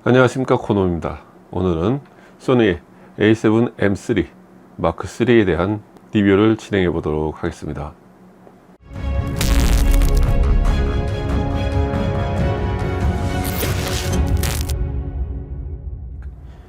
안녕하십니까, 코노입니다. 오늘은 소니 A7M3 마크3에 대한 리뷰를 진행해 보도록 하겠습니다.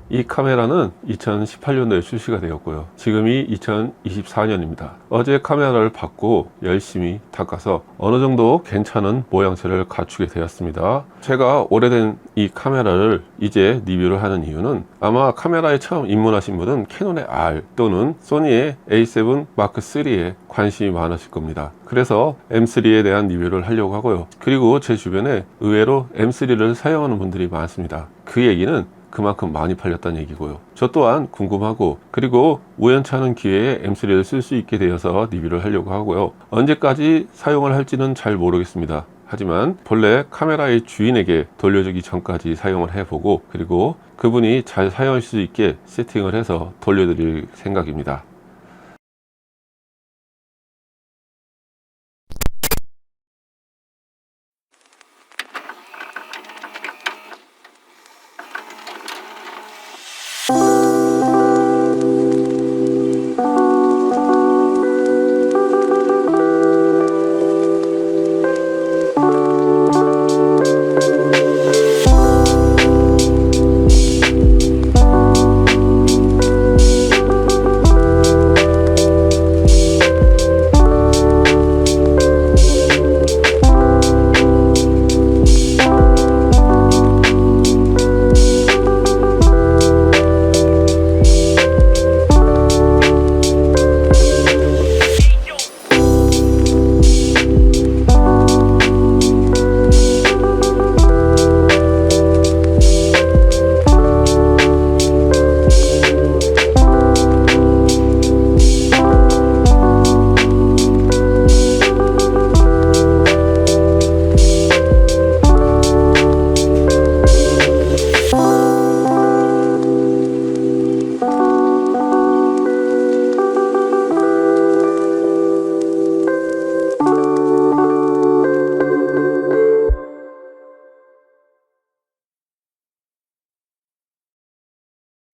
이 카메라는 2018년도에 출시가 되었고요. 지금이 2024년입니다. 어제 카메라를 받고 열심히 닦아서 어느 정도 괜찮은 모양새를 갖추게 되었습니다. 제가 오래된 이 카메라를 이제 리뷰를 하는 이유는 아마 카메라에 처음 입문하신 분은 캐논의 R 또는 소니의 A7 마크3에 관심이 많으실 겁니다. 그래서 M3에 대한 리뷰를 하려고 하고요. 그리고 제 주변에 의외로 M3를 사용하는 분들이 많습니다. 그 얘기는 그만큼 많이 팔렸다는 얘기고요. 저 또한 궁금하고, 그리고 우연찮은 기회에 M3를 쓸 수 있게 되어서 리뷰를 하려고 하고요. 언제까지 사용을 할지는 잘 모르겠습니다. 하지만 본래 카메라의 주인에게 돌려주기 전까지 사용을 해보고, 그리고 그분이 잘 사용할 수 있게 세팅을 해서 돌려드릴 생각입니다.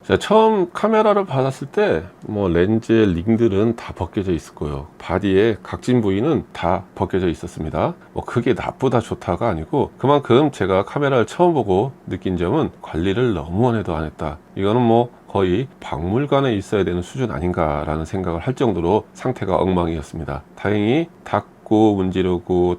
자, 처음 카메라를 받았을 때 렌즈의 링들은 다 벗겨져 있을 거예요. 바디의 각진 부위는 다 벗겨져 있었습니다. 그게 나쁘다 좋다가 아니고, 그만큼 제가 카메라를 처음 보고 느낀 점은 관리를 너무 안 해도 안 했다. 이거는 거의 박물관에 있어야 되는 수준 아닌가 라는 생각을 할 정도로 상태가 엉망이었습니다. 다행히 닦고 문지르고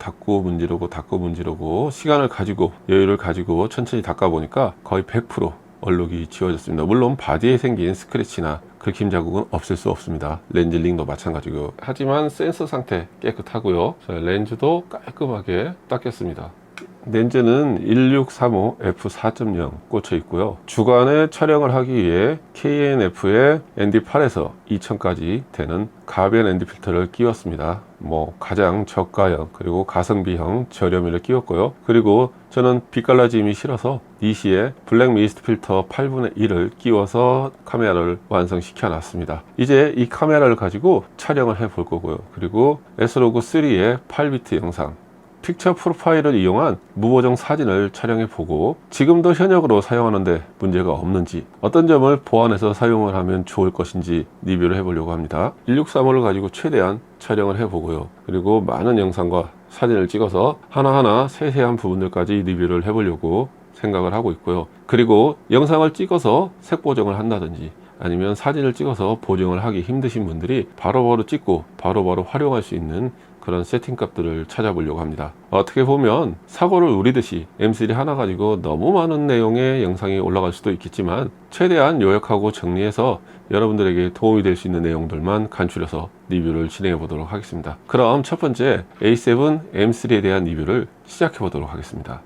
시간을 가지고 여유를 가지고 천천히 닦아 보니까 거의 100% 얼룩이 지워졌습니다. 물론 바디에 생긴 스크래치나 긁힘 자국은 없을 수 없습니다. 렌즈 링도 마찬가지고. 하지만 센서 상태 깨끗하고요. 렌즈도 깔끔하게 닦였습니다. 렌즈는 1635 f4.0 꽂혀 있고요. 주간에 촬영을 하기 위해 KNF의 ND8에서 2000까지 되는 가변 ND 필터를 끼웠습니다. 가장 저가형 그리고 가성비형 저렴이를 끼웠고요. 그리고 저는 빛갈라짐이 싫어서 니시의 블랙 미스트 필터 8분의 1을 끼워서 카메라를 완성시켜 놨습니다. 이제 이 카메라를 가지고 촬영을 해 볼 거고요. 그리고 S로그3의 8비트 영상, 픽처 프로파일을 이용한 무보정 사진을 촬영해 보고, 지금도 현역으로 사용하는데 문제가 없는지, 어떤 점을 보완해서 사용을 하면 좋을 것인지 리뷰를 해보려고 합니다. 1635를 가지고 최대한 촬영을 해보고요. 그리고 많은 영상과 사진을 찍어서 하나하나 세세한 부분들까지 리뷰를 해보려고 생각을 하고 있고요. 그리고 영상을 찍어서 색 보정을 한다든지 아니면 사진을 찍어서 보정을 하기 힘드신 분들이 바로바로 찍고 바로바로 활용할 수 있는 그런 세팅 값들을 찾아보려고 합니다. 어떻게 보면 사고를 우리듯이 M3 하나 가지고 너무 많은 내용의 영상이 올라갈 수도 있겠지만, 최대한 요약하고 정리해서 여러분들에게 도움이 될 수 있는 내용들만 간추려서 리뷰를 진행해 보도록 하겠습니다. 그럼 첫 번째 A7 M3에 대한 리뷰를 시작해 보도록 하겠습니다.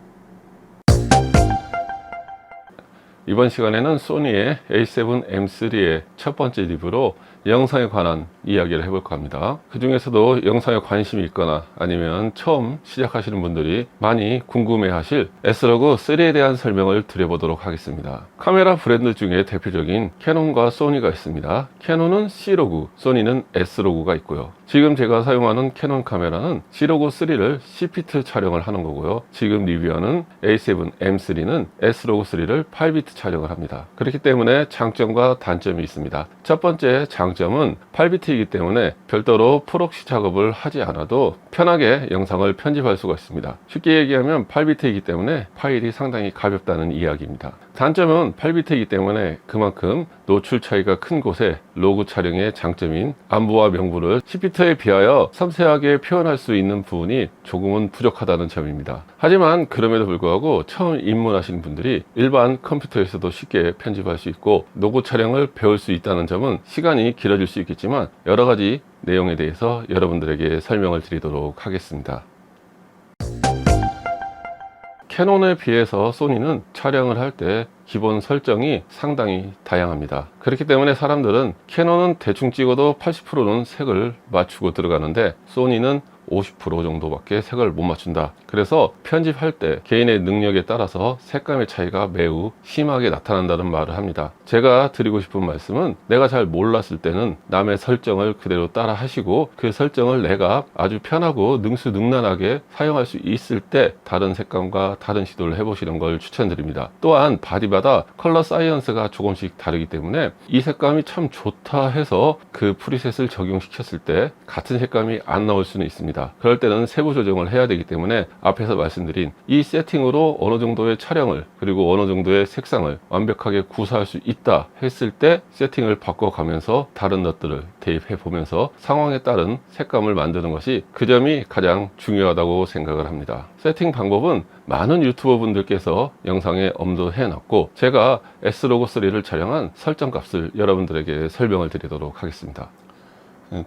이번 시간에는 소니의 A7 M3의 첫 번째 리뷰로 영상에 관한 이야기를 해볼까 합니다. 그 중에서도 영상에 관심이 있거나 아니면 처음 시작하시는 분들이 많이 궁금해 하실 S로그3에 대한 설명을 드려보도록 하겠습니다. 카메라 브랜드 중에 대표적인 캐논과 소니가 있습니다. 캐논은 C로그, 소니는 S로그가 있고요. 지금 제가 사용하는 캐논 카메라는 C로그3를 C피트 촬영을 하는 거고요. 지금 리뷰하는 A7M3는 S로그3를 8비트 촬영을 합니다. 그렇기 때문에 장점과 단점이 있습니다. 첫 번째 장점은 8비트이기 때문에 별도로 프록시 작업을 하지 않아도 편하게 영상을 편집할 수가 있습니다. 쉽게 얘기하면 8비트이기 때문에 파일이 상당히 가볍다는 이야기입니다. 단점은 8비트이기 때문에 그만큼 노출 차이가 큰 곳에 로그 촬영의 장점인 안부와 명부를 10비트에 비하여 섬세하게 표현할 수 있는 부분이 조금은 부족하다는 점입니다. 하지만 그럼에도 불구하고 처음 입문하시는 분들이 일반 컴퓨터에서도 쉽게 편집할 수 있고 로그 촬영을 배울 수 있다는 점은 시간이 길어질 수 있겠지만 여러 가지 내용에 대해서 여러분들에게 설명을 드리도록 하겠습니다. 캐논에 비해서 소니는 촬영을 할 때 기본 설정이 상당히 다양합니다. 그렇기 때문에 사람들은 캐논은 대충 찍어도 80%는 색을 맞추고 들어가는데 소니는 50% 정도밖에 색을 못 맞춘다. 그래서 편집할 때 개인의 능력에 따라서 색감의 차이가 매우 심하게 나타난다는 말을 합니다. 제가 드리고 싶은 말씀은 내가 잘 몰랐을 때는 남의 설정을 그대로 따라 하시고 그 설정을 내가 아주 편하고 능수능란하게 사용할 수 있을 때 다른 색감과 다른 시도를 해보시는 걸 추천드립니다. 또한 바디마다 컬러 사이언스가 조금씩 다르기 때문에 이 색감이 참 좋다 해서 그 프리셋을 적용시켰을 때 같은 색감이 안 나올 수는 있습니다. 그럴 때는 세부 조정을 해야 되기 때문에 앞에서 말씀드린 이 세팅으로 어느 정도의 촬영을 그리고 어느 정도의 색상을 완벽하게 구사할 수 있다 했을 때 세팅을 바꿔가면서 다른 넛들을 대입해 보면서 상황에 따른 색감을 만드는 것이 그 점이 가장 중요하다고 생각을 합니다. 세팅 방법은 많은 유튜버 분들께서 영상에 업로드해 놨고 제가 S로그3를 촬영한 설정 값을 여러분들에게 설명을 드리도록 하겠습니다.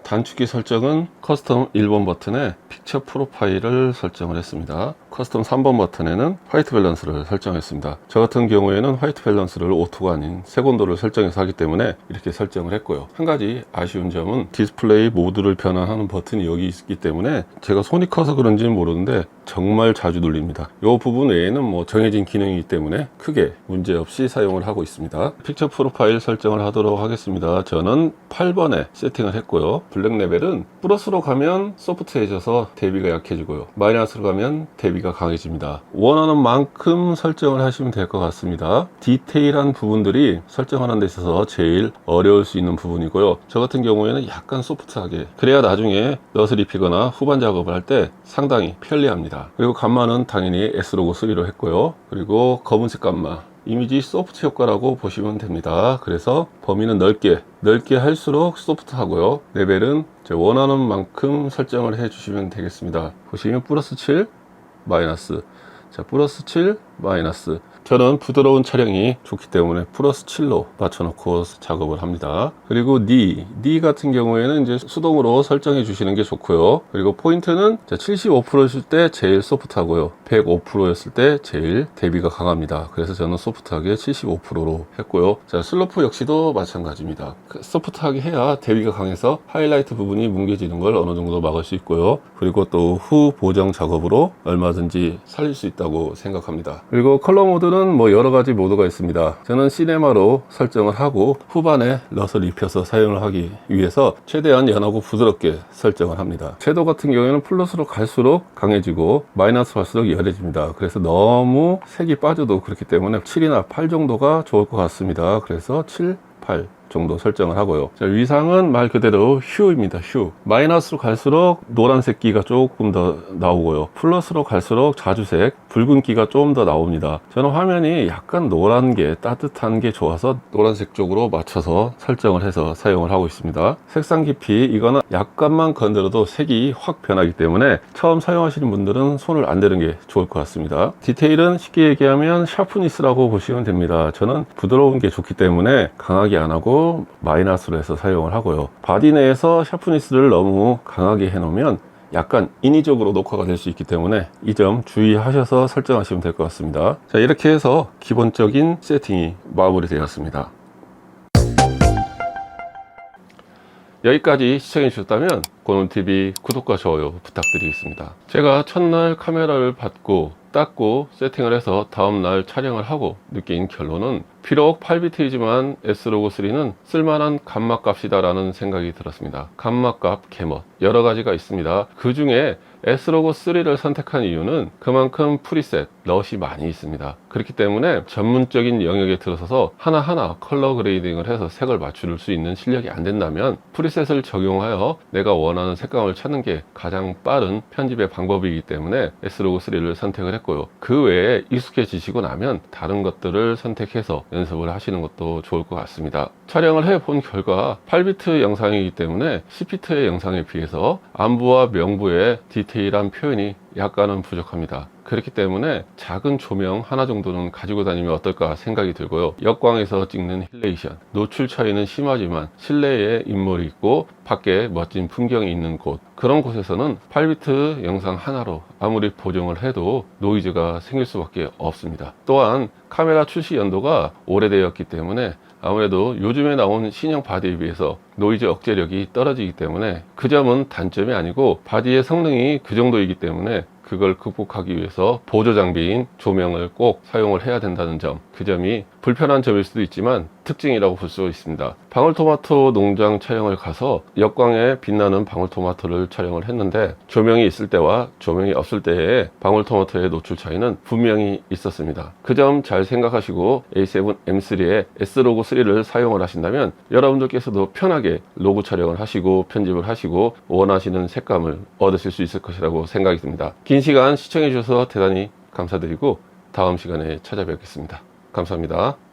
단축키 설정은 커스텀 1번 버튼에 픽처 프로파일을 설정을 했습니다. 커스텀 3번 버튼에는 화이트 밸런스를 설정했습니다. 저 같은 경우에는 화이트 밸런스를 오토가 아닌 색온도를 설정해서 하기 때문에 이렇게 설정을 했고요. 한 가지 아쉬운 점은 디스플레이 모드를 변환하는 버튼이 여기 있기 때문에 제가 손이 커서 그런지는 모르는데 정말 자주 눌립니다. 이 부분 외에는 뭐 정해진 기능이기 때문에 크게 문제없이 사용을 하고 있습니다. 픽처 프로파일 설정을 하도록 하겠습니다. 저는 8번에 세팅을 했고요. 블랙 레벨은 플러스로 가면 소프트해져서 대비가 약해지고요. 마이너스로 가면 대비가 강해집니다. 원하는 만큼 설정을 하시면 될 것 같습니다. 디테일한 부분들이 설정하는 데 있어서 제일 어려울 수 있는 부분이고요. 저 같은 경우에는 약간 소프트하게 그래야 나중에 넛을 입히거나 후반 작업을 할 때 상당히 편리합니다. 그리고 감마는 당연히 S로그3로 했고요. 그리고 검은색 감마 이미지 소프트 효과라고 보시면 됩니다. 그래서 범위는 넓게 할수록 소프트 하고요. 레벨은 원하는 만큼 설정을 해 주시면 되겠습니다. 보시면 플러스 7 마이너스 플러스 7 마이너스 저는 부드러운 촬영이 좋기 때문에 플러스 7로 맞춰놓고 작업을 합니다. 그리고 니 같은 경우에는 이제 수동으로 설정해 주시는 게 좋고요. 그리고 포인트는 75%였을 때 제일 소프트하고요. 105%였을 때 제일 대비가 강합니다. 그래서 저는 소프트하게 75%로 했고요. 슬로프 역시도 마찬가지입니다. 소프트하게 해야 대비가 강해서 하이라이트 부분이 뭉개지는 걸 어느 정도 막을 수 있고요. 그리고 또 후 보정 작업으로 얼마든지 살릴 수 있다고 생각합니다. 그리고 컬러 모드는 뭐 여러 가지 모드가 있습니다. 저는 시네마로 설정을 하고 후반에 넛을 입혀서 사용을 하기 위해서 최대한 연하고 부드럽게 설정을 합니다. 섀도우 같은 경우에는 플러스로 갈수록 강해지고 마이너스 갈수록 열해집니다. 그래서 너무 색이 빠져도 그렇기 때문에 7이나 8 정도가 좋을 것 같습니다. 그래서 7, 8 정도 설정을 하고요. 위상은 말 그대로 휴입니다. 휴. 마이너스로 갈수록 노란색기가 조금 더 나오고요. 플러스로 갈수록 자주색, 붉은기가 좀 더 나옵니다. 저는 화면이 약간 노란 게 따뜻한 게 좋아서 노란색 쪽으로 맞춰서 설정을 해서 사용을 하고 있습니다. 색상 깊이 이거는 약간만 건드려도 색이 확 변하기 때문에 처음 사용하시는 분들은 손을 안 대는 게 좋을 것 같습니다. 디테일은 쉽게 얘기하면 샤프니스라고 보시면 됩니다. 저는 부드러운 게 좋기 때문에 강하게 안 하고 마이너스로 해서 사용을 하고요. 바디 내에서 샤프니스를 너무 강하게 해놓으면 약간 인위적으로 녹화가 될 수 있기 때문에 이 점 주의하셔서 설정하시면 될 것 같습니다. 이렇게 해서 기본적인 세팅이 마무리 되었습니다. 여기까지 시청해 주셨다면 고놈TV 구독과 좋아요 부탁드리겠습니다. 제가 첫날 카메라를 받고 닦고 세팅을 해서 다음날 촬영을 하고 느낀 결론은 비록 8비트이지만 S로고3는 쓸만한 감마값이다 라는 생각이 들었습니다. 감마값 개멋 여러가지가 있습니다. 그 중에 S로고3를 선택한 이유는 그만큼 프리셋, 럿이 많이 있습니다. 그렇기 때문에 전문적인 영역에 들어서서 하나하나 컬러 그레이딩을 해서 색을 맞출 수 있는 실력이 안 된다면 프리셋을 적용하여 내가 원하는 색감을 찾는 게 가장 빠른 편집의 방법이기 때문에 S로고3를 선택을 했고요. 그 외에 익숙해지시고 나면 다른 것들을 선택해서 연습을 하시는 것도 좋을 것 같습니다. 촬영을 해본 결과 8비트 영상이기 때문에 10비트의 영상에 비해서 안부와 명부의 디테일한 표현이 약간은 부족합니다. 그렇기 때문에 작은 조명 하나 정도는 가지고 다니면 어떨까 생각이 들고요. 역광에서 찍는 힐레이션, 노출 차이는 심하지만 실내에 인물이 있고 밖에 멋진 풍경이 있는 곳, 그런 곳에서는 8비트 영상 하나로 아무리 보정을 해도 노이즈가 생길 수밖에 없습니다. 또한 카메라 출시 연도가 오래되었기 때문에 아무래도 요즘에 나온 신형 바디에 비해서 노이즈 억제력이 떨어지기 때문에 그 점은 단점이 아니고 바디의 성능이 그 정도이기 때문에 그걸 극복하기 위해서 보조 장비인 조명을 꼭 사용을 해야 된다는 점, 그 점이 불편한 점일 수도 있지만 특징이라고 볼 수 있습니다. 방울토마토 농장 촬영을 가서 역광에 빛나는 방울토마토를 촬영을 했는데 조명이 있을 때와 조명이 없을 때의 방울토마토의 노출 차이는 분명히 있었습니다. 그 점 잘 생각하시고 A7M3에 S로고3를 사용을 하신다면 여러분들께서도 편하게 로고 촬영을 하시고 편집을 하시고 원하시는 색감을 얻으실 수 있을 것이라고 생각이 듭니다. 긴 시간 시청해 주셔서 대단히 감사드리고 다음 시간에 찾아뵙겠습니다. 감사합니다.